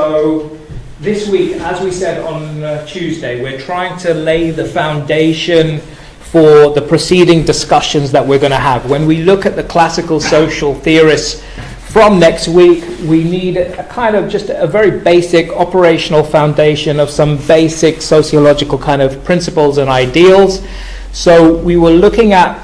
So this week, as we said on Tuesday, we're trying to lay the foundation for the preceding discussions that we're going to have. When we look at the classical social theorists from next week, we need a kind of just a very basic operational foundation of some basic sociological kind of principles and ideals. So we were looking at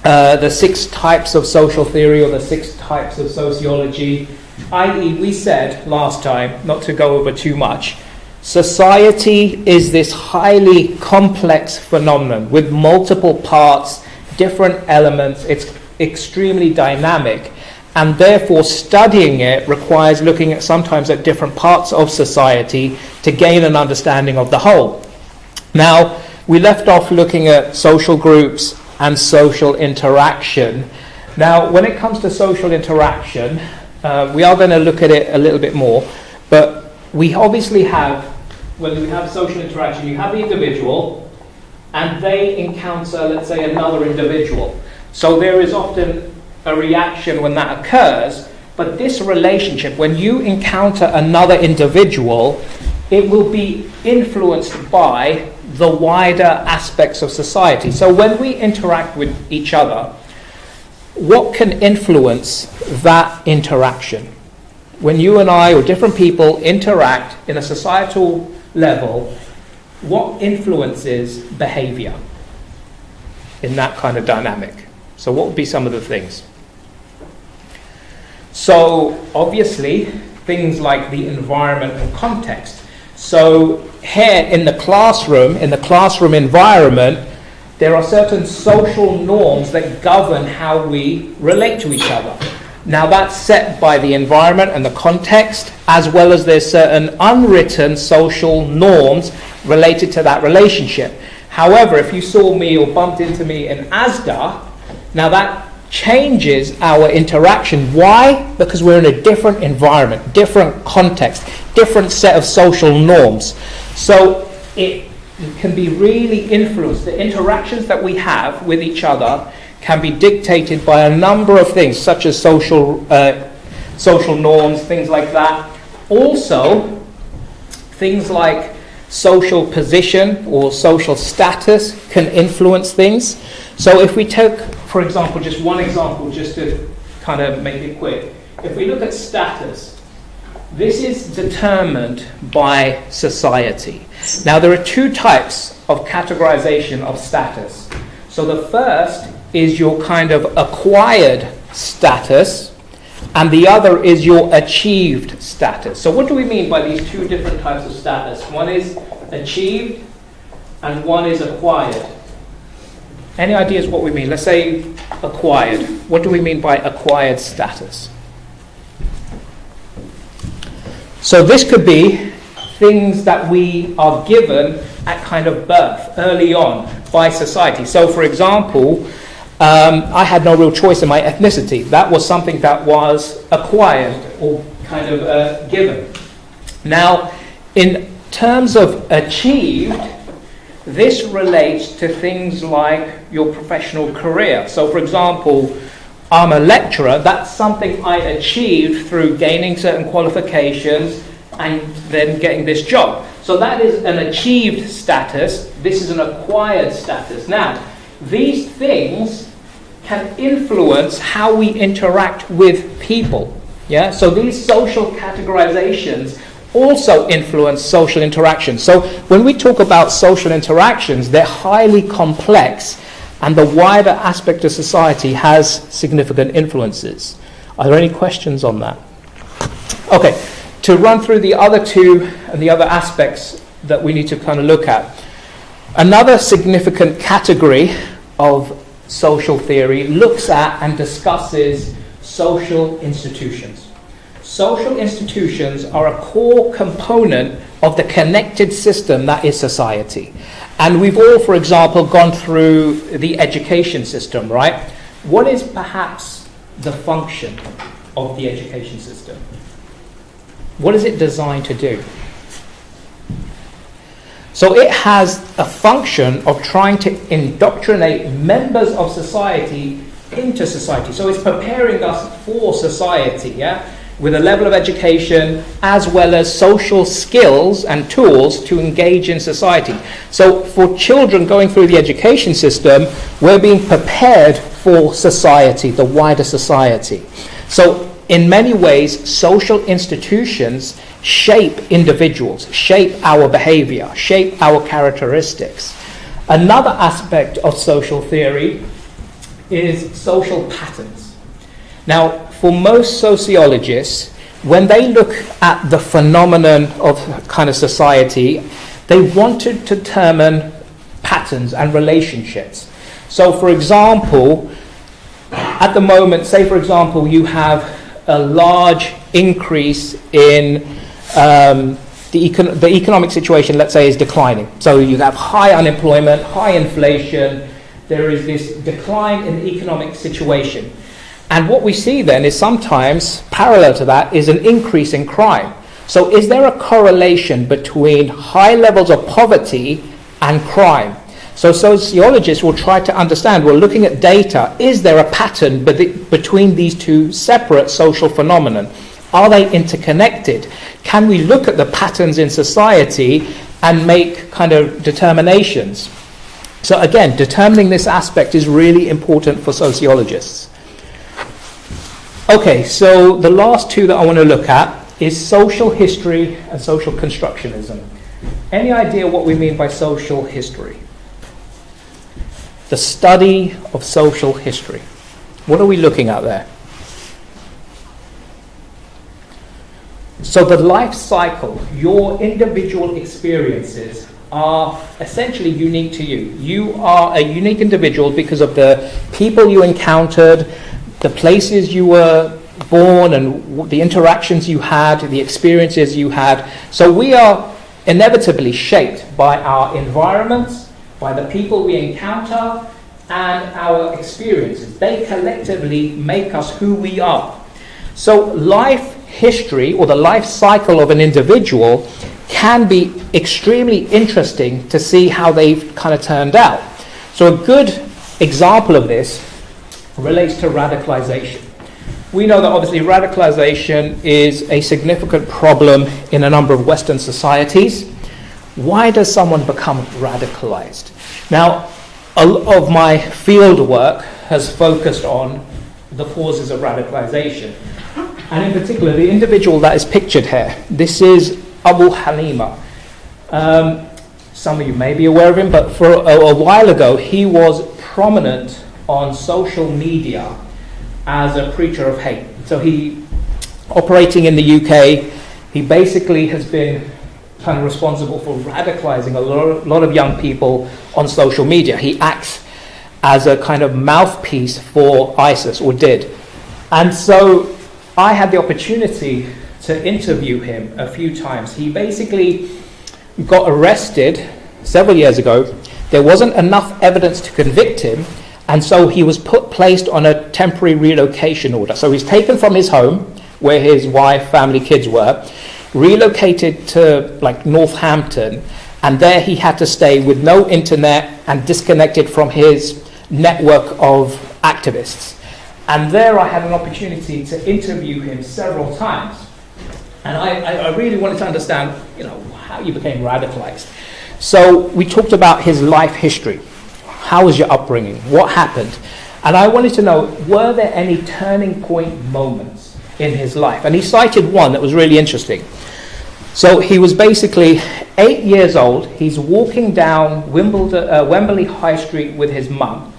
the 6 types of social theory, or the 6 types of sociology, i.e. we said last time, not to go over too much, society is this highly complex phenomenon with multiple parts, different elements. It's extremely dynamic, and therefore studying it requires looking at sometimes at different parts of society to gain an understanding of the whole. Now, we left off looking at social groups and social interaction. Now, when it comes to social interaction, we are going to look at it a little bit more, but we obviously have, when we have social interaction, you have the individual, and they encounter, let's say, another individual. So there is often a reaction when that occurs, but this relationship, when you encounter another individual, it will be influenced by the wider aspects of society. So when we interact with each other, what can influence that interaction? When you and I or different people interact in a societal level, what influences behavior in that kind of dynamic? So what would be some of the things? So obviously, things like the environment and context. So here in the classroom environment, there are certain social norms that govern how we relate to each other. Now that's set by the environment and the context, as well as there's certain unwritten social norms related to that relationship. However, if you saw me or bumped into me in Asda, now that changes our interaction. Why? Because we're in a different environment, different context, different set of social norms. So it can be really influenced. The interactions that we have with each other can be dictated by a number of things, such as social norms, things like that. Also, things like social position or social status can influence things. So if we take, for example, just one example, just to kind of make it quick. If we look at status, this is determined by society. Now, there are 2 types of categorization of status. So the first is your kind of acquired status, and the other is your achieved status. So what do we mean by these 2 different types of status? One is achieved and one is acquired. Any ideas what we mean? Let's say acquired. What do we mean by acquired status? So this could be things that we are given at kind of birth, early on, by society. So for example, I had no real choice in my ethnicity. That was something that was acquired or kind of given. Now, in terms of achieved, this relates to things like your professional career. So for example, I'm a lecturer. That's something I achieved through gaining certain qualifications and then getting this job. So that is an achieved status. This is an acquired status. Now, these things can influence how we interact with people. Yeah. So these social categorizations also influence social interactions. So when we talk about social interactions, they're highly complex, and the wider aspect of society has significant influences. Are there any questions on that? Okay, to run through the other 2 and the other aspects that we need to kind of look at. Another significant category of social theory looks at and discusses social institutions. Social institutions are a core component of the connected system that is society. And we've all, for example, gone through the education system, right? What is perhaps the function of the education system? What is it designed to do? So it has a function of trying to indoctrinate members of society into society. So it's preparing us for society, yeah? with a level of education as well as social skills and tools to engage in society. So for children going through the education system, we're being prepared for society, the wider society. So in many ways, social institutions shape individuals, shape our behavior, shape our characteristics. Another aspect of social theory is social patterns. Now, for most sociologists, when they look at the phenomenon of kind of society, they want to determine patterns and relationships. So, for example, at the moment, say for example, you have a large increase in the economic situation, let's say, is declining. So you have high unemployment, high inflation, there is this decline in the economic situation. And what we see then is sometimes, parallel to that, is an increase in crime. So is there a correlation between high levels of poverty and crime? So sociologists will try to understand, well, looking at data, is there a pattern between these two separate social phenomena? Are they interconnected? Can we look at the patterns in society and make kind of determinations? So again, determining this aspect is really important for sociologists. Okay, so the last two that I want to look at is social history and social constructionism. Any idea what we mean by social history? The study of social history. What are we looking at there? So the life cycle, your individual experiences are essentially unique to you. You are a unique individual because of the people you encountered, the places you were born and the interactions you had, the experiences you had. So we are inevitably shaped by our environments, by the people we encounter, and our experiences. They collectively make us who we are. So life history, or the life cycle of an individual, can be extremely interesting to see how they've kind of turned out. So a good example of this relates to radicalization. We know that obviously radicalization is a significant problem in a number of Western societies. Why does someone become radicalized? Now, a lot of my field work has focused on the causes of radicalization. And in particular, the individual that is pictured here, this is Abu Halima. Some of you may be aware of him, but for a while ago, he was prominent on social media as a preacher of hate. So he, operating in the UK, he basically has been kind of responsible for radicalizing a lot of young people on social media. He acts as a kind of mouthpiece for ISIS, or did. And so I had the opportunity to interview him a few times. He basically got arrested several years ago. There wasn't enough evidence to convict him, and so he was placed on a temporary relocation order. So he's taken from his home, where his wife, family, kids were, relocated to like Northampton, and there he had to stay with no internet and disconnected from his network of activists. And there I had an opportunity to interview him several times. And I really wanted to understand, how you became radicalized. So we talked about his life history. How was your upbringing? What happened? And I wanted to know, were there any turning point moments in his life? And he cited one that was really interesting. So he was basically 8 years old. He's walking down Wembley High Street with his mum.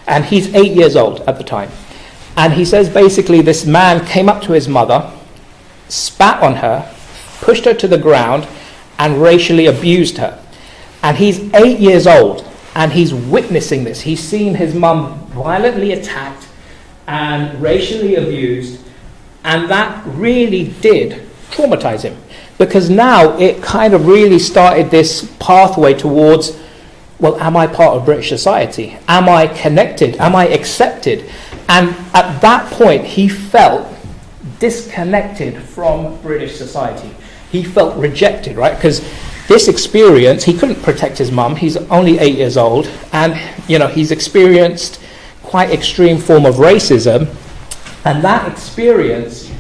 And he's 8 years old at the time. And he says basically this man came up to his mother, spat on her, pushed her to the ground, and racially abused her. And he's 8 years old, and he's witnessing this. He's seen his mum violently attacked and racially abused, and that really did traumatize him. Because now it kind of really started this pathway towards, well, am I part of British society? Am I connected? Am I accepted? And at that point, he felt disconnected from British society. He felt rejected, right? Because this experience, he couldn't protect his mum. He's only 8 years old, and he's experienced quite extreme form of racism, and that experience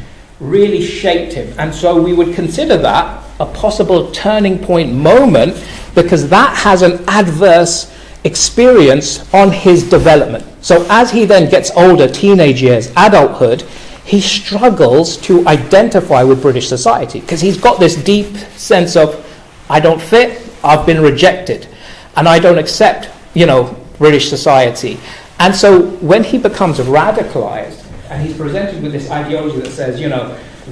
really shaped him. And so we would consider that a possible turning point moment, because that has an adverse experience on his development. So as he then gets older, teenage years, adulthood, he struggles to identify with British society, because he's got this deep sense of, I don't fit, I've been rejected, and I don't accept, British society. And so when he becomes radicalized, and he's presented with this ideology that says,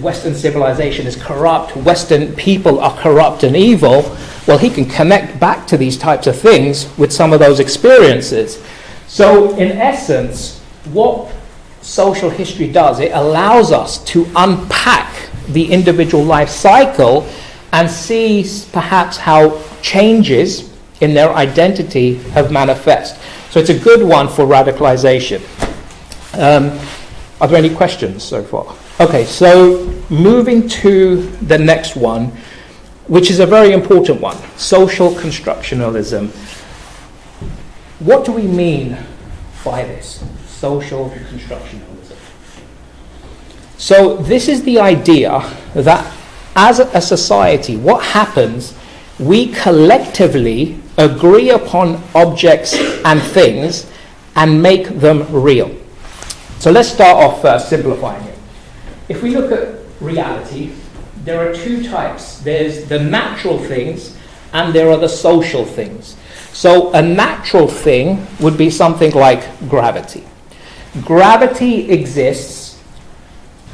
Western civilization is corrupt, Western people are corrupt and evil, well, he can connect back to these types of things with some of those experiences. So in essence, what social history does, it allows us to unpack the individual life cycle and see perhaps how changes in their identity have manifest. So it's a good one for radicalization. Are there any questions so far? Okay, so moving to the next one, which is a very important one, social constructionalism. What do we mean by this? Social constructionalism. So this is the idea that as a society, what happens, we collectively agree upon objects and things and make them real. So let's start off first simplifying it. If we look at reality, there are two types. There's the natural things and there are the social things. So a natural thing would be something like gravity. Gravity exists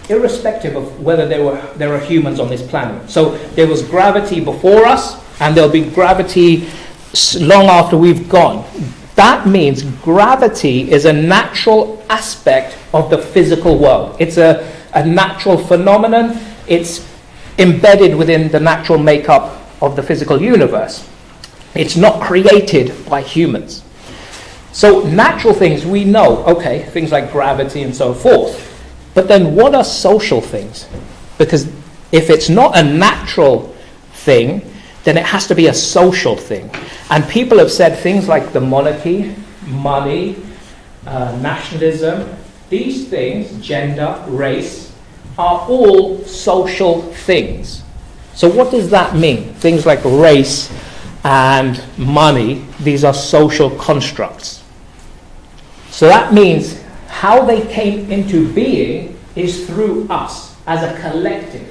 irrespective of whether there are humans on this planet. So there was gravity before us, and there'll be gravity long after we've gone. That means gravity is a natural aspect of the physical world. It's a natural phenomenon. It's embedded within the natural makeup of the physical universe. It's not created by humans. So natural things we know, okay, things like gravity and so forth. But then what are social things? Because if it's not a natural thing, then it has to be a social thing. And people have said things like the monarchy, money, nationalism, these things, gender, race, are all social things. So what does that mean? Things like race and money, these are social constructs. So that means how they came into being is through us as a collective.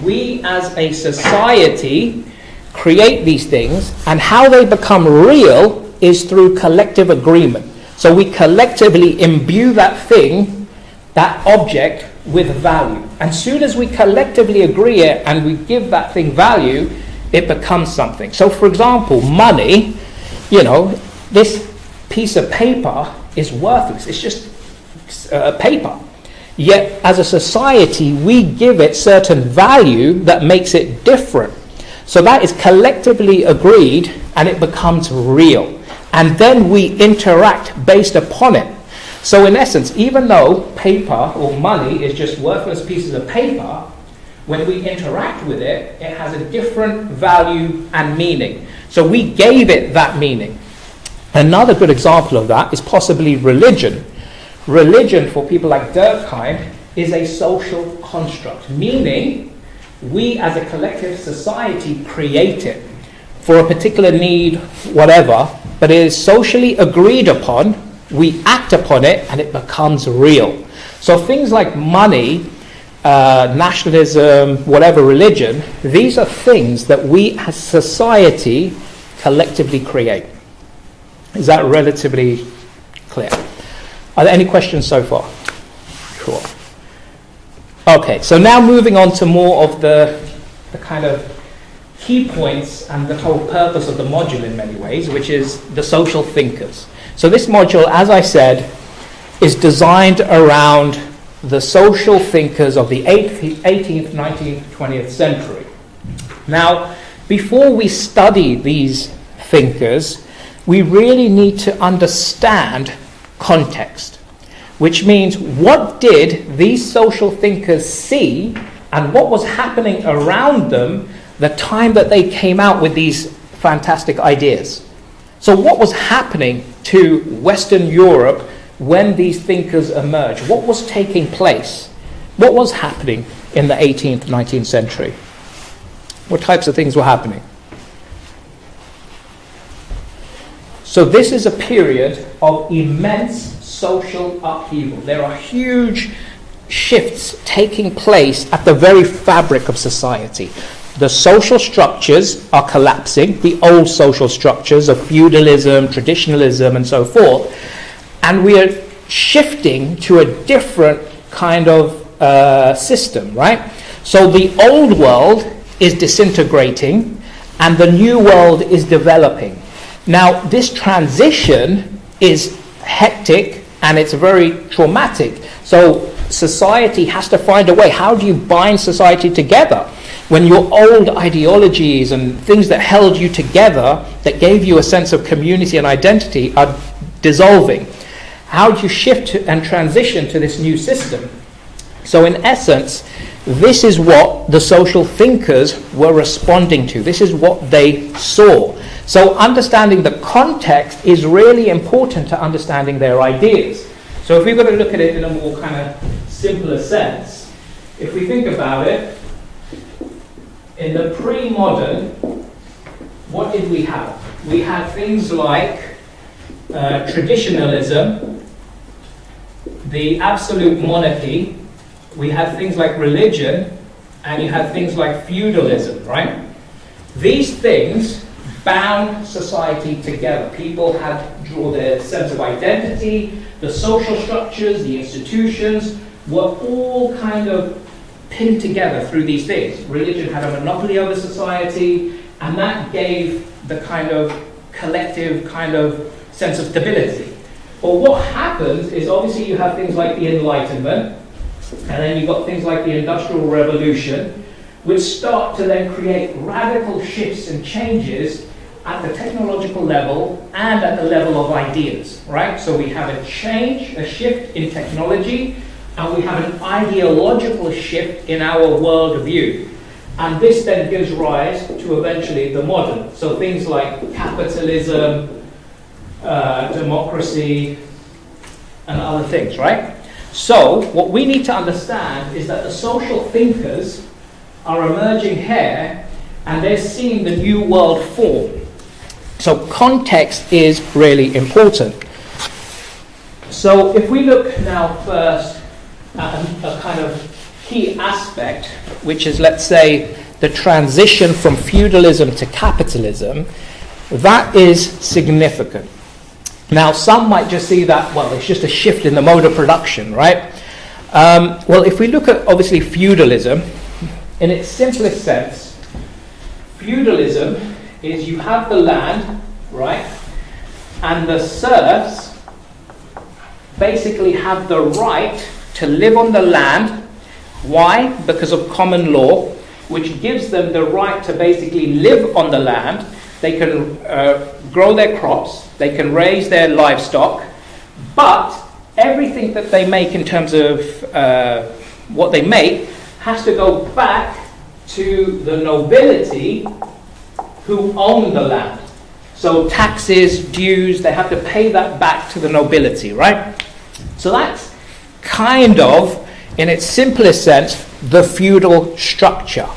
We as a society create these things, and how they become real is through collective agreement. So we collectively imbue that thing, that object, with value. And soon as we collectively agree it and we give that thing value, it becomes something. So for example, money, this piece of paper is worthless. It's just paper. Yet as a society, we give it certain value that makes it different. So that is collectively agreed, and it becomes real. And then we interact based upon it. So in essence, even though paper or money is just worthless pieces of paper, when we interact with it, it has a different value and meaning. So we gave it that meaning. Another good example of that is possibly religion. Religion, for people like Durkheim, is a social construct, meaning we as a collective society create it for a particular need, whatever, but it is socially agreed upon, we act upon it, and it becomes real. So things like money, nationalism, whatever, religion, these are things that we as society collectively create. Is that relatively clear? Are there any questions so far? Cool. Okay, so now moving on to more of the kind of key points and the whole purpose of the module in many ways, which is the social thinkers. So this module, as I said, is designed around the social thinkers of the 18th, 19th, 20th century. Now, before we study these thinkers, we really need to understand context, which means what did these social thinkers see and what was happening around them the time that they came out with these fantastic ideas. So what was happening to Western Europe when these thinkers emerged? What was taking place? What was happening in the 18th, 19th century? What types of things were happening? So this is a period of immense social upheaval. There are huge shifts taking place at the very fabric of society. The social structures are collapsing, the old social structures of feudalism, traditionalism, and so forth, and we are shifting to a different kind of system, right? So the old world is disintegrating, and the new world is developing. Now, this transition is hectic, and it's very traumatic. So society has to find a way. How do you bind society together when your old ideologies and things that held you together, that gave you a sense of community and identity, are dissolving? How do you shift and transition to this new system? So in essence, this is what the social thinkers were responding to. This is what they saw. So understanding the context is really important to understanding their ideas. So if we're going to look at it in a more kind of simpler sense, if we think about it, in the pre-modern, what did we have? We had things like traditionalism, the absolute monarchy, we had things like religion, and you had things like feudalism, right? These things bound society together. People had to draw their sense of identity, the social structures, the institutions were all kind of pinned together through these things. Religion had a monopoly over society, and that gave the kind of collective kind of sense of stability. But what happens is obviously you have things like the Enlightenment, and then you've got things like the Industrial Revolution, which start to then create radical shifts and changes at the technological level and at the level of ideas, right? So we have a change, a shift in technology, and we have an ideological shift in our worldview. And this then gives rise to eventually the modern. So things like capitalism, democracy, and other things, right? So what we need to understand is that the social thinkers are emerging here, and they're seeing the new world form. So context is really important. So if we look now first at a kind of key aspect, which is, let's say, the transition from feudalism to capitalism, that is significant. Now, some might just see that, well, it's just a shift in the mode of production, right? Well, if we look at, obviously, feudalism, in its simplest sense, feudalism is you have the land, right? And the serfs basically have the right to live on the land. Why? Because of common law, which gives them the right to basically live on the land. They can grow their crops, they can raise their livestock, but everything that they make in terms of what they make has to go back to the nobility who own the land. So taxes, dues, they have to pay that back to the nobility, right? So that's kind of, in its simplest sense, the feudal structure.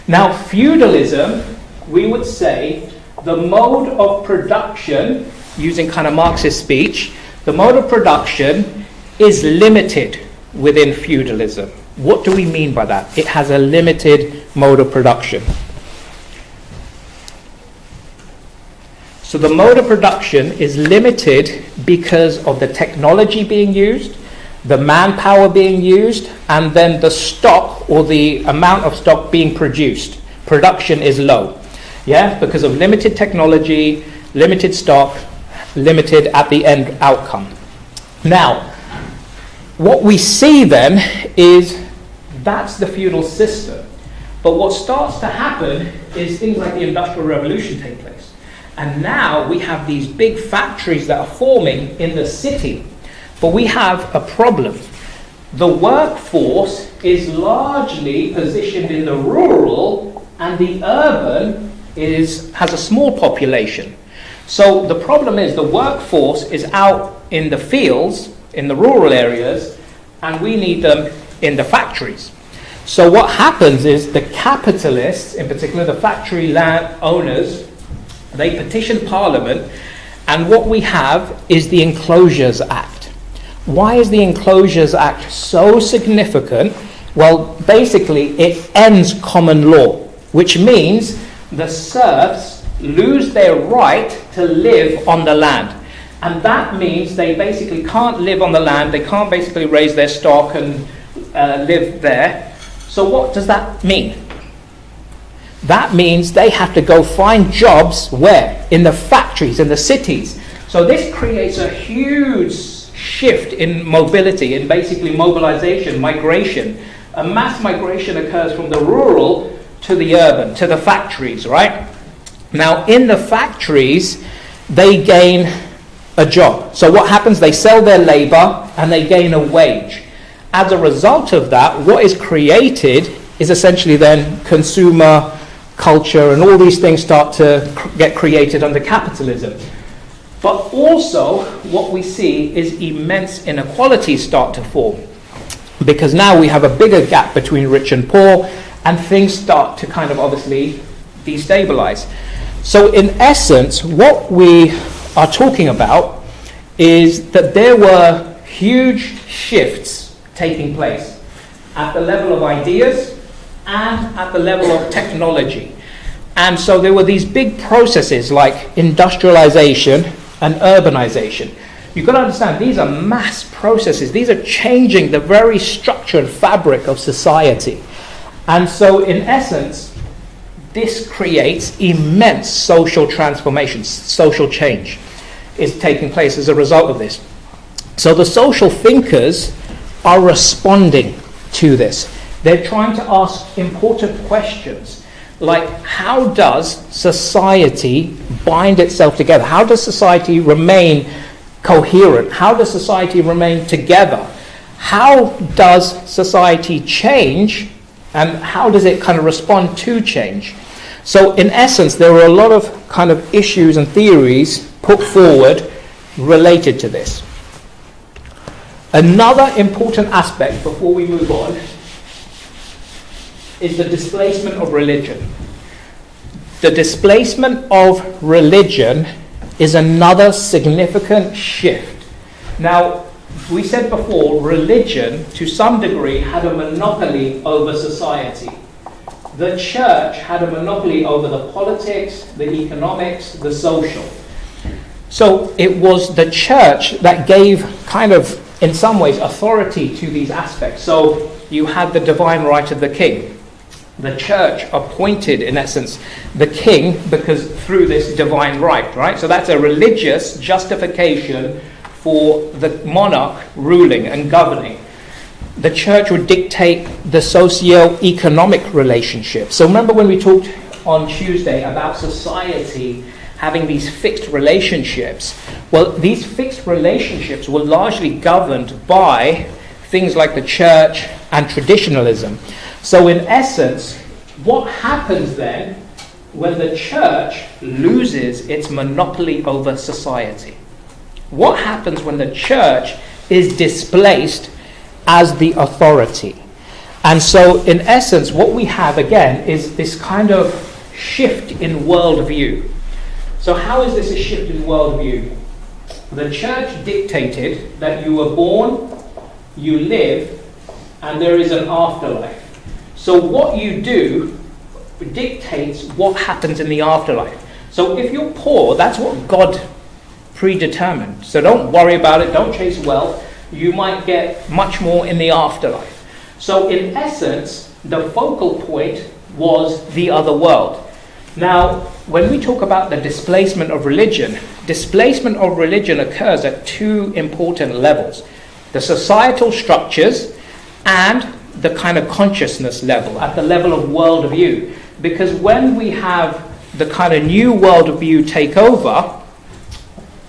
Now, feudalism, we would say, the mode of production, using kind of Marxist speech, the mode of production is limited within feudalism. What do we mean by that? It has a limited mode of production. So the mode of production is limited because of the technology being used, the manpower being used, and then the stock or the amount of stock being produced. Production is low. Yeah, because of limited technology, limited stock, limited at the end outcome. Now, what we see then is that's the feudal system. But what starts to happen is things like the Industrial Revolution take place. And now we have these big factories that are forming in the city. But we have a problem. The workforce is largely positioned in the rural, and the urban has a small population. So the problem is the workforce is out in the fields, in the rural areas, and we need them in the factories. So what happens is the capitalists, in particular the factory land owners, they petition Parliament, and what we have is the Enclosures Act. Why is the Enclosures Act so significant? Well, basically it ends common law, which means the serfs lose their right to live on the land. And that means they basically can't live on the land, they can't basically raise their stock and live there. So what does that mean? That means they have to go find jobs where? In the factories, in the cities. So this creates a huge shift in mobility, in basically mobilization, migration. A mass migration occurs from the rural to the urban, to the factories, right? Now, in the factories, they gain a job. So what happens? They sell their labor and they gain a wage. As a result of that, what is created is essentially then consumer culture, and all these things start to get created under capitalism. But also, what we see is immense inequalities start to form, because now we have a bigger gap between rich and poor, and things start to kind of obviously destabilize. So in essence, what we are talking about is that there were huge shifts taking place at the level of ideas and at the level of technology. And so there were these big processes like industrialization and urbanization. You've got to understand, these are mass processes. These are changing the very structure and fabric of society. And so in essence, this creates immense social transformations. Social change is taking place as a result of this. So the social thinkers are responding to this. They're trying to ask important questions, like how does society bind itself together? How does society remain coherent? How does society remain together? How does society change, and how does it kind of respond to change? So in essence, there were a lot of kind of issues and theories put forward related to this. Another important aspect before we move on is the displacement of religion. The displacement of religion is another significant shift. Now, we said before, religion, to some degree, had a monopoly over society. The church had a monopoly over the politics, the economics, the social. So it was the church that gave kind of, in some ways, authority to these aspects. So you had the divine right of the king. The church appointed, in essence, the king because through this divine right? So that's a religious justification for the monarch ruling and governing. The church would dictate the socio-economic relationship. So remember when we talked on Tuesday about society having these fixed relationships? Well, these fixed relationships were largely governed by things like the church and traditionalism. So in essence, what happens then when the church loses its monopoly over society? What happens when the church is displaced as the authority? And so in essence, what we have again is this kind of shift in worldview. So how is this a shift in worldview? The church dictated that you were born, you live, and there is an afterlife. So what you do dictates what happens in the afterlife. So if you're poor, that's what God predetermined. So don't worry about it, don't chase wealth. You might get much more in the afterlife. So in essence, the focal point was the other world. Now, when we talk about the displacement of religion occurs at two important levels: the societal structures and the kind of consciousness level, at the level of worldview. Because when we have the kind of new worldview take over,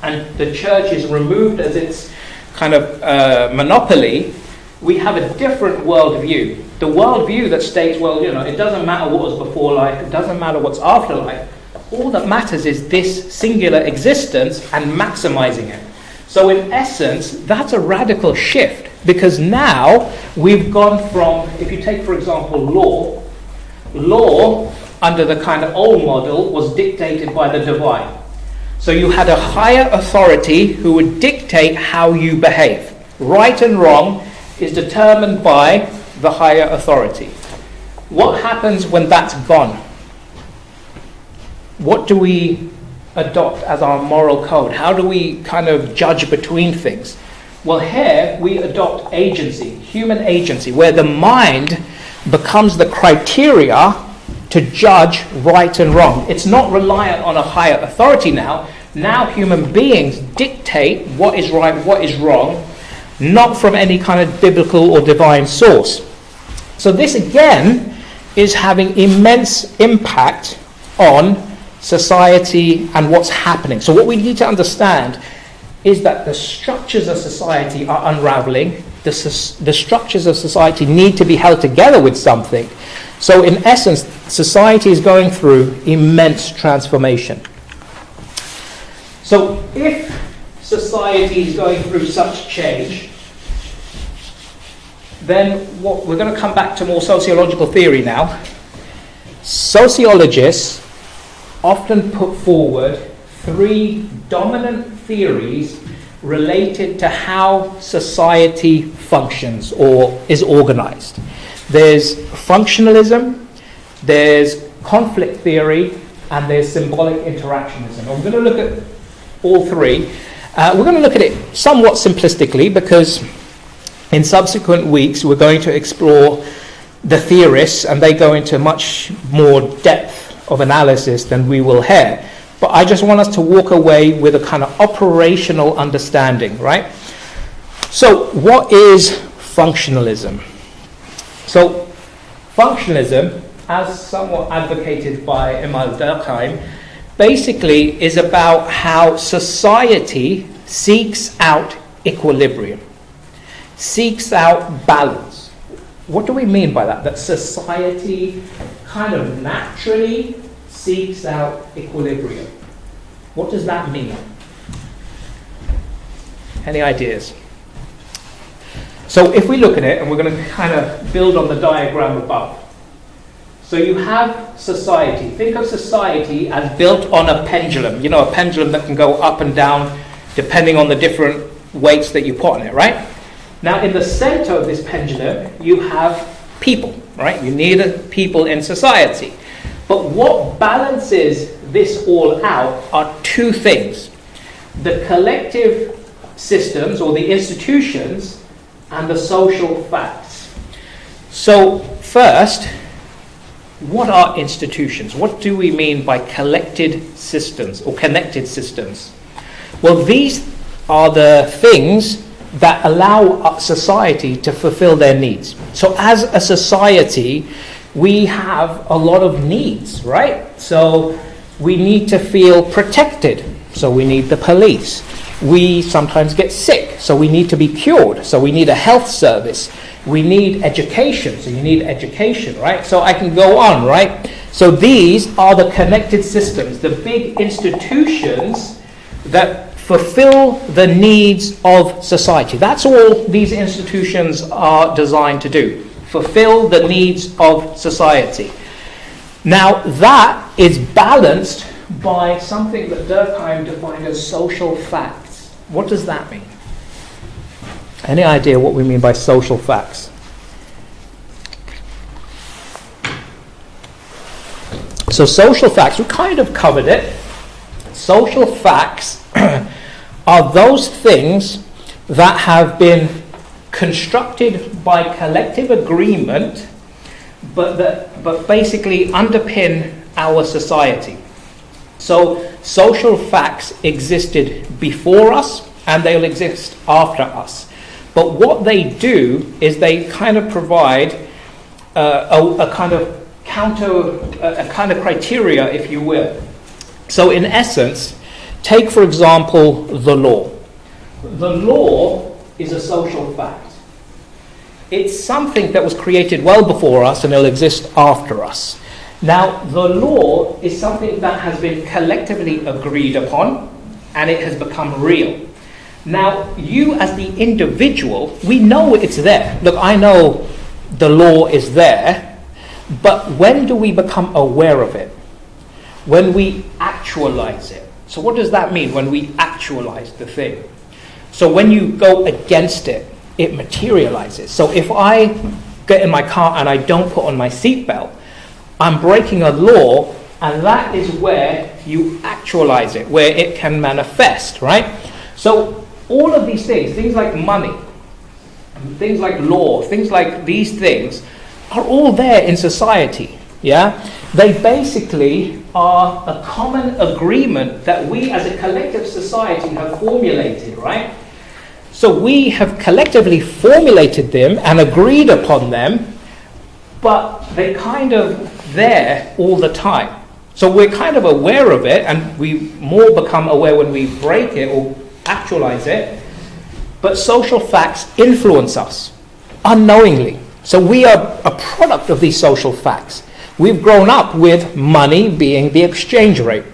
and the church is removed as its kind of monopoly, we have a different worldview. The worldview that states, well, it doesn't matter what was before life, it doesn't matter what's after life. All that matters is this singular existence and maximizing it. So in essence, that's a radical shift. Because now we've gone from, if you take, for example, law under the kind of old model was dictated by the divine. So you had a higher authority who would dictate how you behave. Right and wrong is determined by the higher authority. What happens when that's gone? What do we adopt as our moral code? How do we kind of judge between things? Well, here we adopt agency, human agency, where the mind becomes the criteria to judge right and wrong. It's not reliant on a higher authority now. Now human beings dictate what is right, what is wrong, not from any kind of biblical or divine source. So this again is having immense impact on society and what's happening. So what we need to understand is that the structures of society are unraveling. The structures of society need to be held together with something. So in essence, society is going through immense transformation. So if society is going through such change, then what we're going to come back to more sociological theory now. Sociologists often put forward three dominant theories related to how society functions or is organized. There's functionalism, there's conflict theory, and there's symbolic interactionism. And we're going to look at all three. We're going to look at it somewhat simplistically because in subsequent weeks we're going to explore the theorists and they go into much more depth of analysis than we will here. But I just want us to walk away with a kind of operational understanding, right? So what is functionalism? So functionalism, as somewhat advocated by Emile Durkheim, basically is about how society seeks out equilibrium, seeks out balance. What do we mean by that? That society kind of naturally seeks out equilibrium. What does that mean? Any ideas? So if we look at it, and we're going to kind of build on the diagram above. So you have society. Think of society as built on a pendulum. You know, a pendulum that can go up and down depending on the different weights that you put on it, right? Now in the center of this pendulum, you have people, right? You need people in society. But what balances this all out are two things. The collective systems or the institutions and the social facts. So first, what are institutions? What do we mean by collected systems or connected systems? Well, these are the things that allow society to fulfill their needs. So as a society, we have a lot of needs, right? So we need to feel protected, so we need the police. We sometimes get sick, so we need to be cured, so we need a health service. We need education, so you need education, right? So I can go on, right? So these are the connected systems, the big institutions that fulfill the needs of society. That's all these institutions are designed to do. Fulfill the needs of society. Now that is balanced by something that Durkheim defined as social facts. What does that mean? Any idea what we mean by social facts? So social facts, we kind of covered it. Social facts are those things that have been constructed by collective agreement, but basically underpin our society. So social facts existed before us and they'll exist after us. But what they do is they kind of provide a kind of criteria, if you will. So in essence, take for example the law. The law is a social fact. It's something that was created well before us and it'll exist after us. Now, the law is something that has been collectively agreed upon and it has become real. Now, you as the individual, we know it's there. Look, I know the law is there, but when do we become aware of it? When we actualize it. So what does that mean, when we actualize the thing? So when you go against it, it materializes. So if I get in my car and I don't put on my seatbelt, I'm breaking a law, and that is where you actualize it, where it can manifest, right? So all of these things like money, things like law, things like these things, are all there in society, yeah? They basically are a common agreement that we as a collective society have formulated, right? So we have collectively formulated them and agreed upon them, but they're kind of there all the time. So we're kind of aware of it, and we more become aware when we break it or actualize it. But social facts influence us unknowingly. So we are a product of these social facts. We've grown up with money being the exchange rate.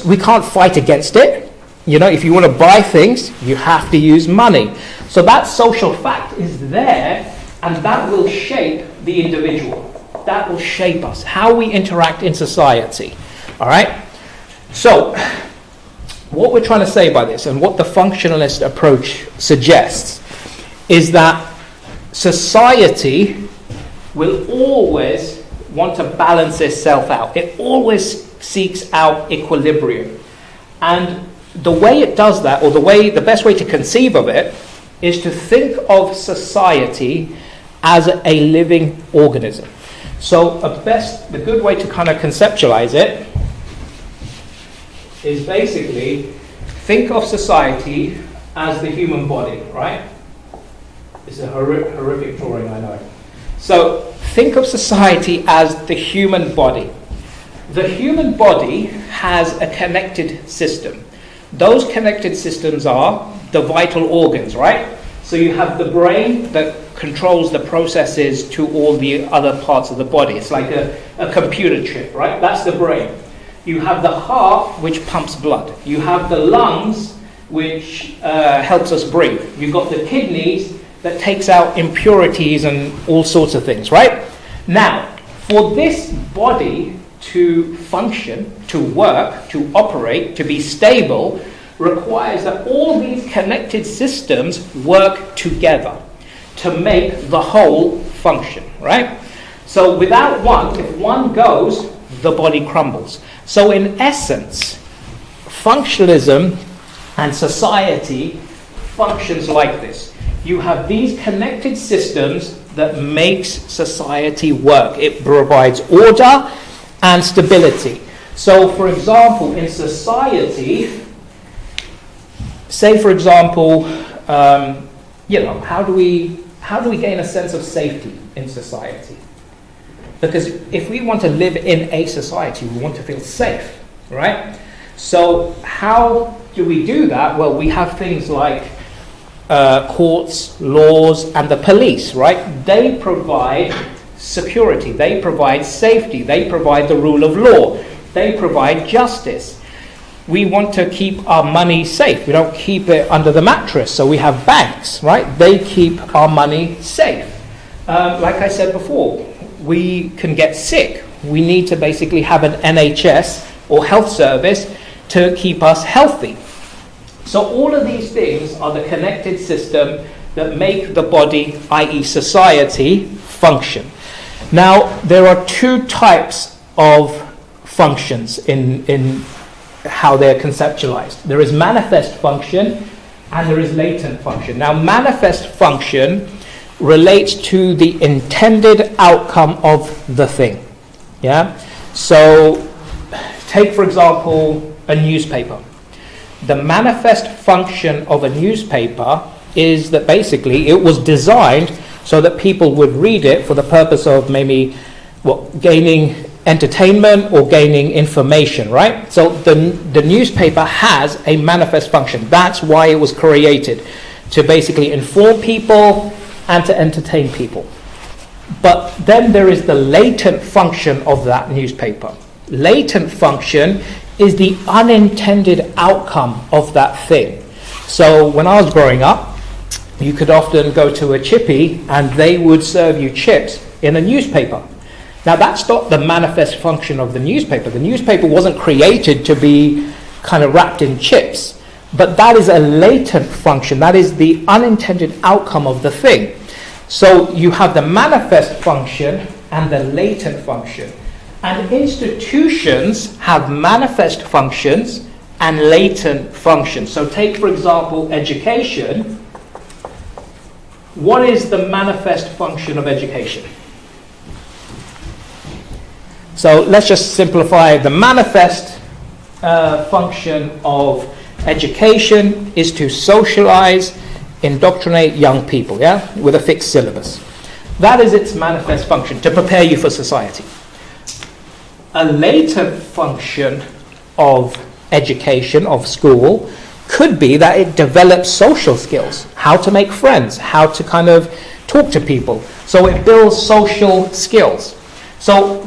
We can't fight against it. You know, if you want to buy things, you have to use money. So that social fact is there, and that will shape the individual. That will shape us, how we interact in society. All right? So, what we're trying to say by this, and what the functionalist approach suggests, is that society will always want to balance itself out. It always seeks out equilibrium. And the way it does that, or the best way to conceive of it, is to think of society as a living organism. So the good way to kind of conceptualize it is basically think of society as the human body, right? It's a horrific drawing, I know. So think of society as the human body. The human body has a connected system. Those connected systems are the vital organs, right? So you have the brain that controls the processes to all the other parts of the body. It's like a computer chip, right? That's the brain. You have the heart, which pumps blood. You have the lungs, which helps us breathe. You've got the kidneys that takes out impurities and all sorts of things, right? Now, for this body to function, to work, to operate, to be stable, requires that all these connected systems work together to make the whole function, right? So without one, if one goes, the body crumbles. So in essence, functionalism and society functions like this. You have these connected systems that makes society work. It provides order and stability. So for example, in society, say for example, how do we gain a sense of safety in society? Because if we want to live in a society, we want to feel safe, right? So how do we do that? Well, we have things like courts, laws, and the police, right? They provide security, they provide safety, they provide the rule of law, they provide justice. We want to keep our money safe. We don't keep it under the mattress. So we have banks, right? They keep our money safe. Like I said before, we can get sick. We need to basically have an NHS or health service to keep us healthy. So all of these things are the connected system that make the body, i.e. society, function. Now, there are two types of functions in how they're conceptualized. There is manifest function and there is latent function. Now, manifest function relates to the intended outcome of the thing. Yeah? So, take for example a newspaper. The manifest function of a newspaper is that basically it was designed so that people would read it for the purpose of maybe gaining entertainment or gaining information, right? So the newspaper has a manifest function. That's why it was created, to basically inform people and to entertain people. But then there is the latent function of that newspaper. Latent function is the unintended outcome of that thing. So when I was growing up, you could often go to a chippy and they would serve you chips in a newspaper. Now that's not the manifest function of the newspaper. The newspaper wasn't created to be kind of wrapped in chips, but that is a latent function. That is the unintended outcome of the thing. So you have the manifest function and the latent function. And institutions have manifest functions and latent functions. So take, for example, education. What is the manifest function of education? So let's just simplify. The manifest function of education is to socialize, indoctrinate young people, with a fixed syllabus. That is its manifest function, to prepare you for society. A latent function of education, of school, could be that it develops social skills, how to make friends, how to kind of talk to people. So it builds social skills. So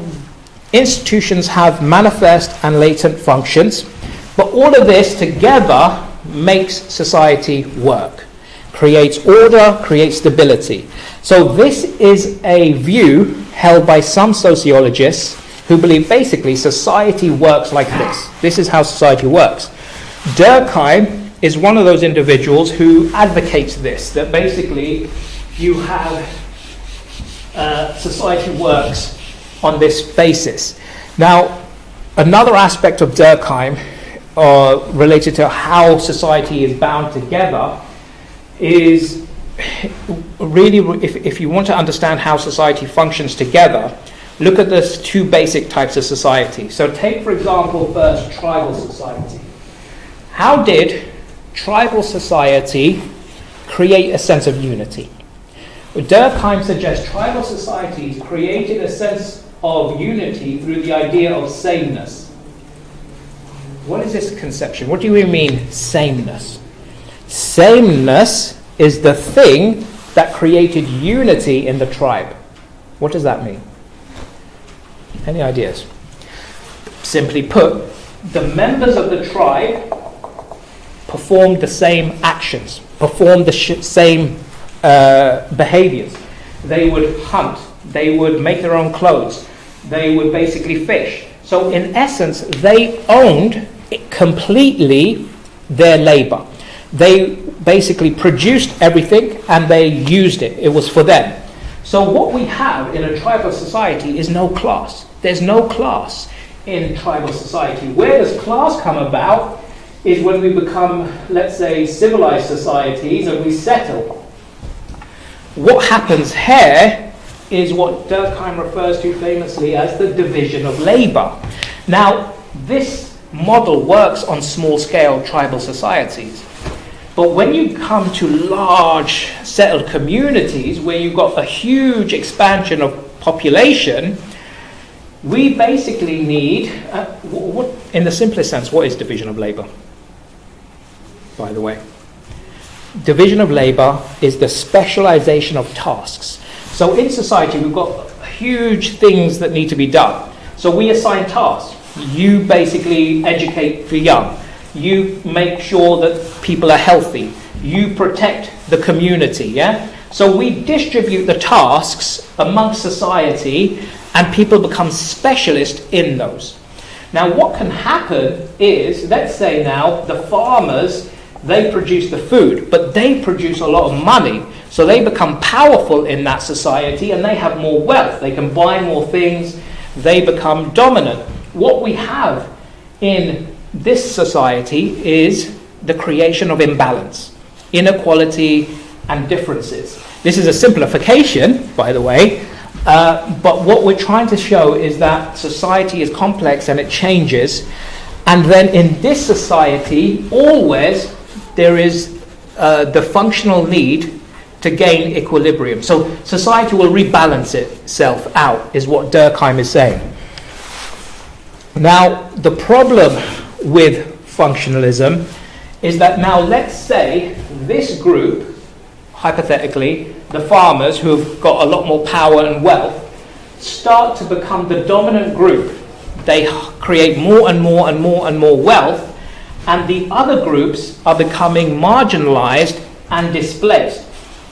institutions have manifest and latent functions, but all of this together makes society work, creates order, creates stability. So this is a view held by some sociologists who believe basically society works like this. This is how society works. Durkheim is one of those individuals who advocates this, that basically you have society works on this basis. Now, another aspect of Durkheim related to how society is bound together is really, if you want to understand how society functions together, look at the two basic types of society. So take, for example, first tribal society. How did tribal society create a sense of unity? Durkheim suggests tribal societies created a sense of unity through the idea of sameness. What is this conception? What do we mean, sameness? Sameness is the thing that created unity in the tribe. What does that mean? Any ideas? Simply put, the members of the tribe performed the same actions, performed the same behaviors. They would hunt, they would make their own clothes, they would basically fish. So in essence, they owned completely their labor. They basically produced everything and they used it. It was for them. So what we have in a tribal society is no class. There's no class in tribal society. Where does class come about is when we become, let's say, civilized societies and we settle. What happens here is what Durkheim refers to famously as the division of labor. Now, this model works on small-scale tribal societies. But when you come to large settled communities where you've got a huge expansion of population, we basically need, in the simplest sense, what is division of labor? By the way, division of labor is the specialization of tasks. So in society, we've got huge things that need to be done. So we assign tasks. You basically educate the young. You make sure that people are healthy. You protect the community, So we distribute the tasks amongst society and people become specialists in those. Now what can happen is, let's say now, the farmers, they produce the food, but they produce a lot of money. So they become powerful in that society and they have more wealth. They can buy more things. They become dominant. What we have in this society is the creation of imbalance, inequality, and differences. This is a simplification, by the way, but what we're trying to show is that society is complex and it changes. And then in this society, always there is the functional need to gain equilibrium. So society will rebalance itself out, is what Durkheim is saying. Now, the problem with functionalism is that now let's say this group, hypothetically, the farmers who have got a lot more power and wealth, start to become the dominant group. They create more and more and more and more wealth, and the other groups are becoming marginalized and displaced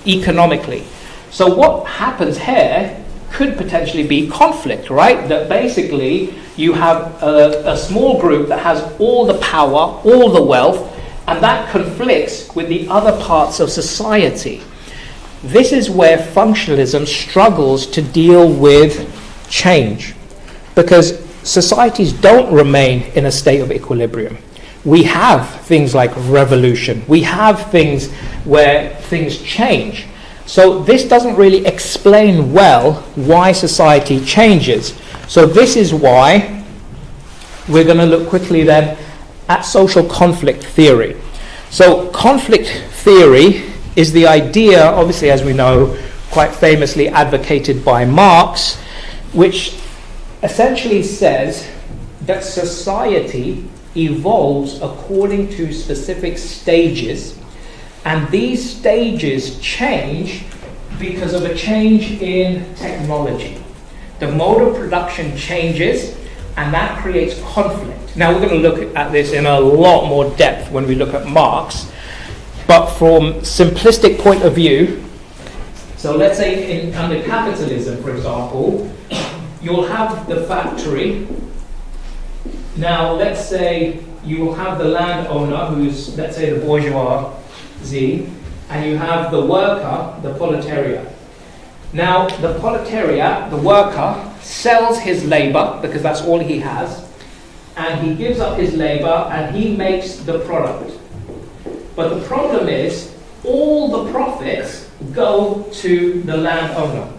economically. So what happens here could potentially be conflict, right? That basically you have a small group that has all the power, all the wealth, and that conflicts with the other parts of society. This is where functionalism struggles to deal with change, because societies don't remain in a state of equilibrium. We have things like revolution. We have things where things change. So this doesn't really explain well why society changes. So this is why we're going to look quickly then at social conflict theory. So conflict theory is the idea, obviously, as we know, quite famously advocated by Marx, which essentially says that society evolves according to specific stages, and these stages change because of a change in technology. The mode of production changes, and that creates conflict. Now, we're going to look at this in a lot more depth when we look at Marx, but from simplistic point of view, so let's say under capitalism, for example, you'll have the factory. Now, let's say you will have the landowner, who's, let's say, the bourgeoisie, and you have the worker, the proletariat. Now, the proletariat, the worker, sells his labor, because that's all he has, and he gives up his labor and he makes the product. But the problem is, all the profits go to the landowner.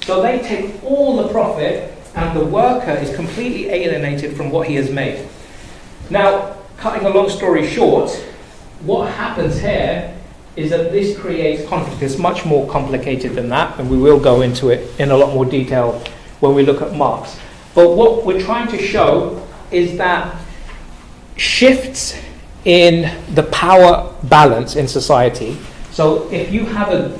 So they take all the profit, and the worker is completely alienated from what he has made. Now, cutting a long story short, what happens here is that this creates conflict. It's much more complicated than that, and we will go into it in a lot more detail when we look at Marx. But what we're trying to show is that shifts in the power balance in society. So if you have a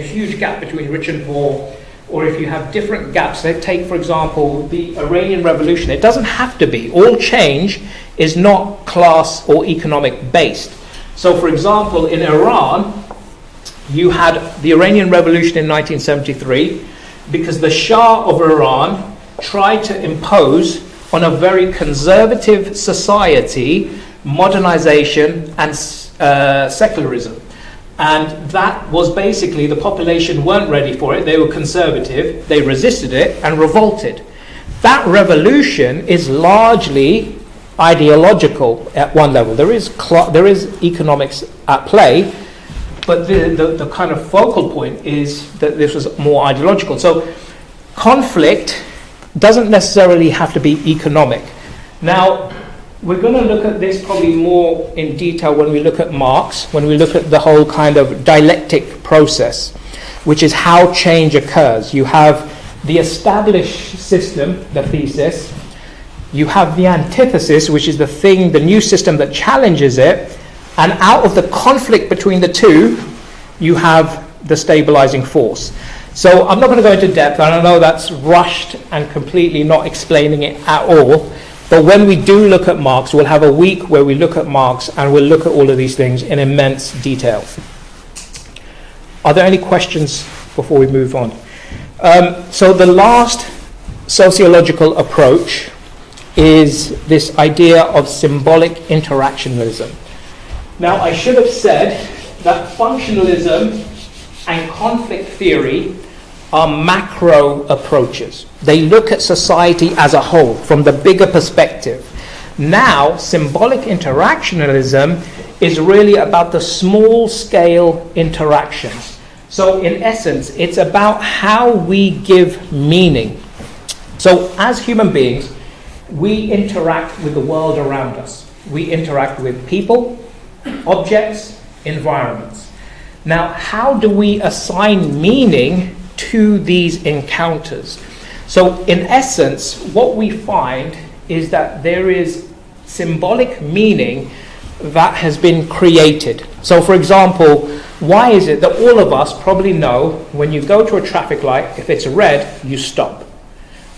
huge gap between rich and poor, or if you have different gaps, let's take, for example, the Iranian Revolution. It doesn't have to be. All change is not class or economic based. So, for example, in Iran, you had the Iranian Revolution in 1973 because the Shah of Iran tried to impose on a very conservative society modernization and secularism. And that was basically, the population weren't ready for it. They were conservative. They resisted it and revolted. That revolution is largely ideological at one level. There is economics at play, but the kind of focal point is that this was more ideological. So conflict doesn't necessarily have to be economic. Now, we're going to look at this probably more in detail when we look at Marx, when we look at the whole kind of dialectic process, which is how change occurs. You have the established system, the thesis. You have the antithesis, which is the thing, the new system that challenges it. And out of the conflict between the two, you have the stabilizing force. So I'm not going to go into depth, and I know that's rushed and completely not explaining it at all. But when we do look at Marx, we'll have a week where we look at Marx and we'll look at all of these things in immense detail. Are there any questions before we move on? So the last sociological approach is this idea of symbolic interactionalism. Now, I should have said that functionalism and conflict theory are macro approaches. They look at society as a whole from the bigger perspective. Now, symbolic interactionalism is really about the small scale interactions. So in essence, it's about how we give meaning. So as human beings, we interact with the world around us. We interact with people, objects, environments. Now, how do we assign meaning to these encounters? So in essence, what we find is that there is symbolic meaning that has been created. So for example, why is it that all of us probably know when you go to a traffic light, if it's red, you stop?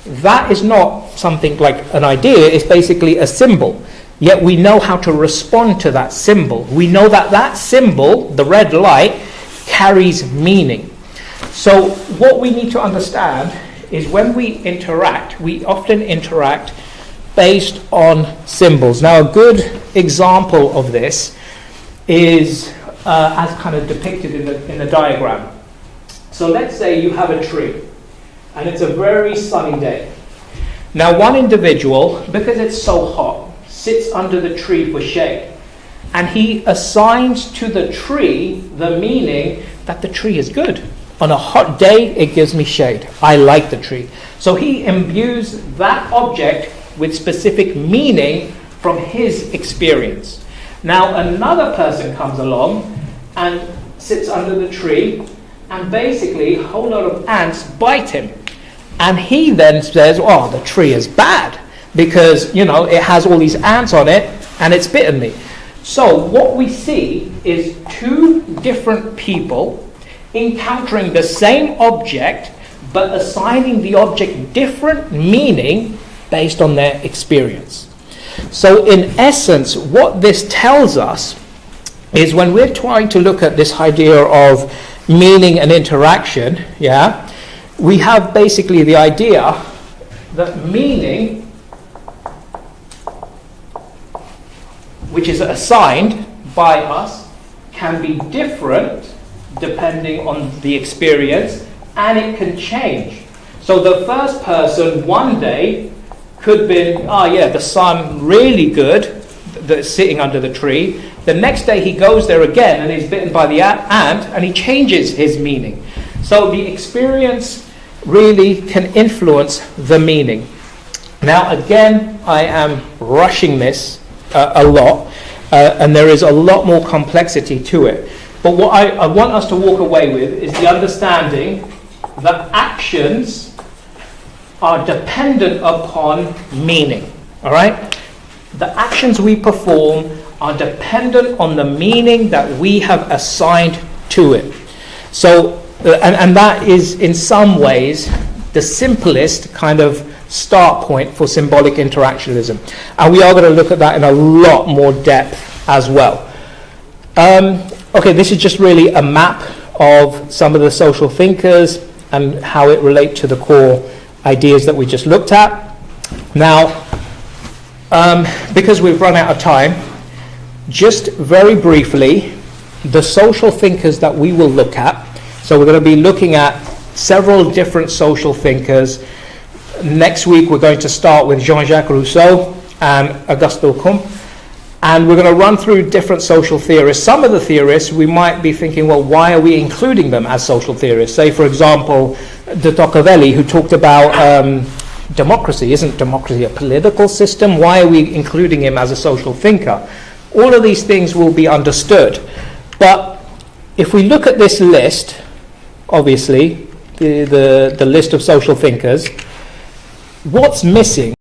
That is not something like an idea, it's basically a symbol. yet we know how to respond to that symbol. We know that that symbol, the red light, carries meaning. So what we need to understand is when we interact, we often interact based on symbols. Now, a good example of this is as kind of depicted in the diagram. So let's say you have a tree, and it's a very sunny day. Now, one individual, because it's so hot, sits under the tree for shade, and he assigns to the tree the meaning that the tree is good. On a hot day, it gives me shade. I like the tree. So he imbues that object with specific meaning from his experience. Now, another person comes along and sits under the tree, and basically a whole lot of ants bite him. And he then says, oh, the tree is bad because, it has all these ants on it and it's bitten me. So what we see is two different people encountering the same object but assigning the object different meaning based on their experience. So in essence, what this tells us is when we're trying to look at this idea of meaning and interaction, we have basically the idea that meaning, which is assigned by us, can be different depending on the experience, and it can change. So the first person one day could be, the sun really good, that's sitting under the tree. The next day he goes there again and he's bitten by the ant, and he changes his meaning. So the experience really can influence the meaning. Now again, I am rushing this a lot, and there is a lot more complexity to it. But what I want us to walk away with is the understanding that actions are dependent upon meaning. All right? The actions we perform are dependent on the meaning that we have assigned to it. So, and that is in some ways the simplest kind of start point for symbolic interactionism. And we are going to look at that in a lot more depth as well. Okay, this is just really a map of some of the social thinkers and how it relates to the core ideas that we just looked at. Now, because we've run out of time, just very briefly, the social thinkers that we will look at. So we're going to be looking at several different social thinkers. Next week we're going to start with Jean-Jacques Rousseau and Auguste Comte. And we're going to run through different social theorists. Some of the theorists, we might be thinking, well, why are we including them as social theorists? Say, for example, de Tocqueville, who talked about democracy. Isn't democracy a political system? Why are we including him as a social thinker? All of these things will be understood. But if we look at this list, obviously, the list of social thinkers, what's missing